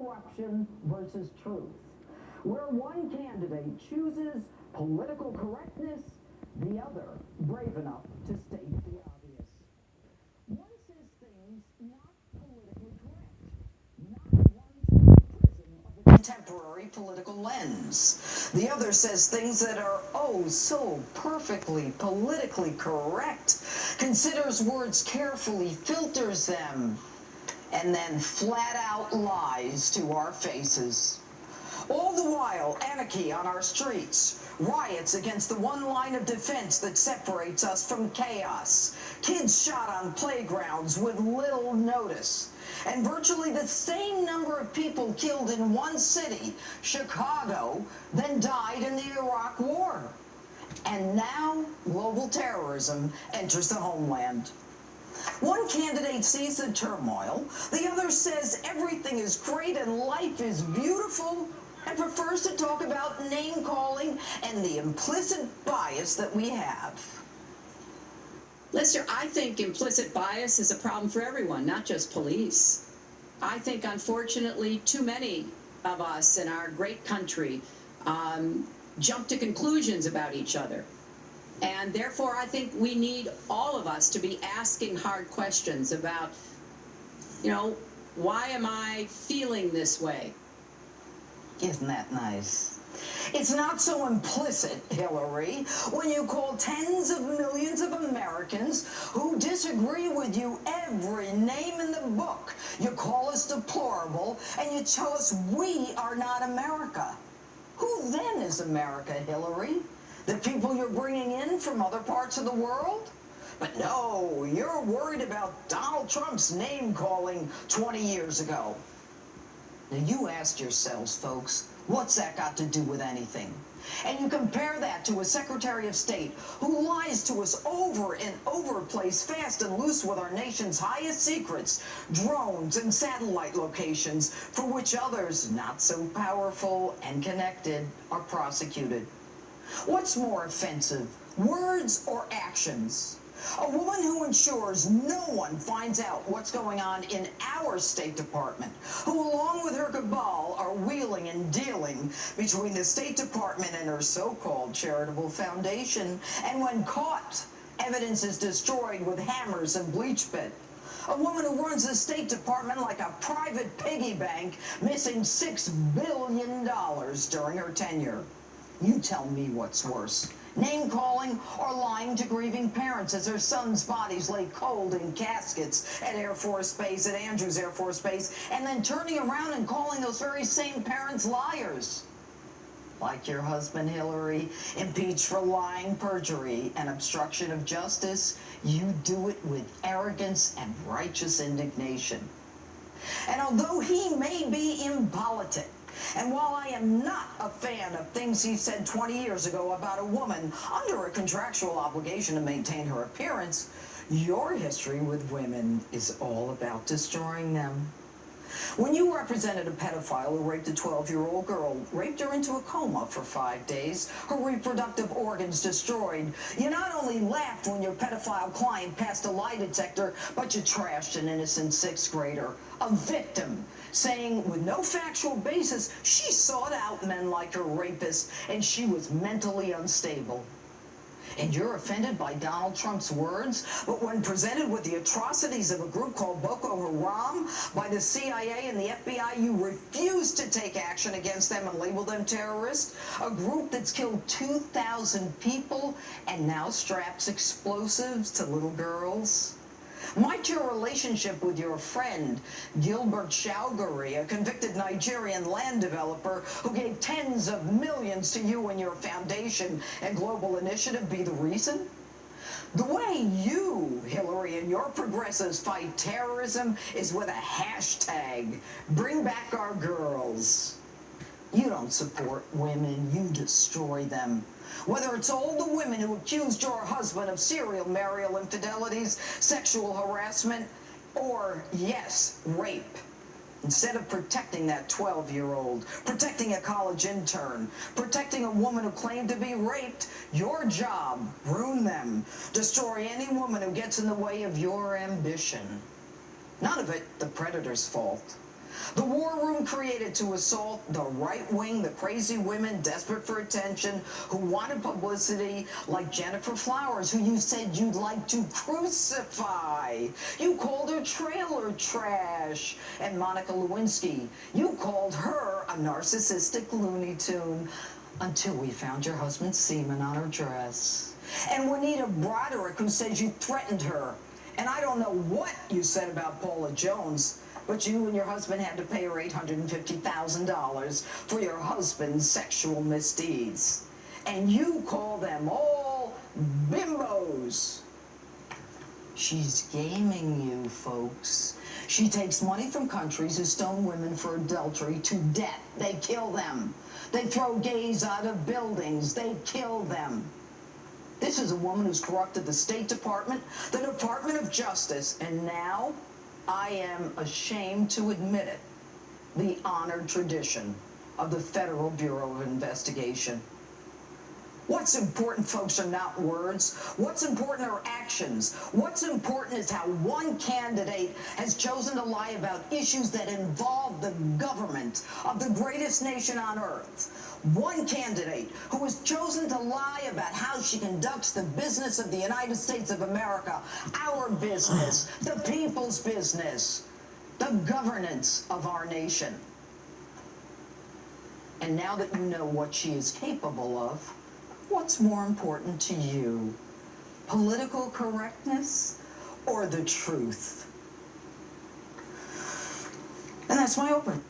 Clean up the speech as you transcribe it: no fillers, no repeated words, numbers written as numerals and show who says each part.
Speaker 1: corruption versus truth, where one candidate chooses political correctness, the other brave enough to state the obvious. One says things not politically correct, not one through the prism of a contemporary political lens. The other says things that are oh so perfectly politically correct, considers words carefully, filters them, and then flat out lies to our faces. All the while, anarchy on our streets, riots against the one line of defense that separates us from chaos, kids shot on playgrounds with little notice, and virtually the same number of people killed in one city, Chicago, than died in the Iraq War. And now, global terrorism enters the homeland. One candidate sees the turmoil, the other says everything is great and life is beautiful, and prefers to talk about name-calling and the implicit bias that we have.
Speaker 2: Lester, I think implicit bias is a problem for everyone, not just police. I think, unfortunately, too many of us in our great country jump to conclusions about each other. And therefore, I think we need all of us to be asking hard questions about, why am I feeling this way?
Speaker 1: Isn't that nice? It's not so implicit, Hillary, when you call tens of millions of Americans who disagree with you every name in the book. You call us deplorable, and you tell us we are not America. Who then is America, Hillary? The people you're bringing in from other parts of the world? But no, you're worried about Donald Trump's name-calling 20 years ago. Now, you asked yourselves, folks, what's that got to do with anything? And you compare that to a Secretary of State who lies to us over and over, plays fast and loose with our nation's highest secrets, drones and satellite locations, for which others, not so powerful and connected, are prosecuted. What's more offensive, words or actions? A woman who ensures no one finds out what's going on in our State Department, who along with her cabal are wheeling and dealing between the State Department and her so-called charitable foundation, and when caught, evidence is destroyed with hammers and bleach pit. A woman who runs the State Department like a private piggy bank, missing $6 billion during her tenure. You tell me what's worse, name-calling or lying to grieving parents as their sons' bodies lay cold in caskets at Air Force Base, at Andrews Air Force Base, and then turning around and calling those very same parents liars. Like your husband, Hillary, impeached for lying, perjury, and obstruction of justice, you do it with arrogance and righteous indignation. And although he may be impolitic, and while I am not a fan of things he said 20 years ago about a woman under a contractual obligation to maintain her appearance, your history with women is all about destroying them. When you represented a pedophile who raped a 12-year-old girl, raped her into a coma for 5 days, her reproductive organs destroyed, you not only laughed when your pedophile client passed a lie detector, but you trashed an innocent 6th grader, a victim, saying with no factual basis she sought out men like her rapist and she was mentally unstable. And you're offended by Donald Trump's words, but when presented with the atrocities of a group called Boko Haram by the CIA and the FBI, you refuse to take action against them and label them terrorists, a group that's killed 2,000 people and now straps explosives to little girls. Might your relationship with your friend, Gilbert Chaudhary, a convicted Nigerian land developer who gave tens of millions to you and your foundation and global initiative, be the reason? The way you, Hillary, and your progressives fight terrorism is with a hashtag, bring back our girls. You don't support women, you destroy them. Whether it's all the women who accused your husband of serial marital infidelities, sexual harassment, or, yes, rape. Instead of protecting that 12-year-old, protecting a college intern, protecting a woman who claimed to be raped, your job, ruin them. Destroy any woman who gets in the way of your ambition. None of it the predator's fault. The war room wasn't created to assault the right wing, the crazy women desperate for attention, who wanted publicity, like Jennifer Flowers, who you said you'd like to crucify. You called her trailer trash. And Monica Lewinsky, you called her a narcissistic Looney Tune, until we found your husband's semen on her dress. And Juanita Broderick, who says you threatened her. And I don't know what you said about Paula Jones, but you and your husband had to pay her $850,000 for your husband's sexual misdeeds. And you call them all bimbos. She's gaming you, folks. She takes money from countries who stone women for adultery to death. They kill them. They throw gays out of buildings. They kill them. This is a woman who's corrupted the State Department, the Department of Justice, and now, I am ashamed to admit it, the honored tradition of the Federal Bureau of Investigation. What's important, folks, are not words. What's important are actions. What's important is how one candidate has chosen to lie about issues that involve the government of the greatest nation on earth. One candidate who has chosen to lie about how she conducts the business of the United States of America, our business, the people's business, the governance of our nation. And now that you know what she is capable of, what's more important to you? Political correctness or the truth? And that's my open.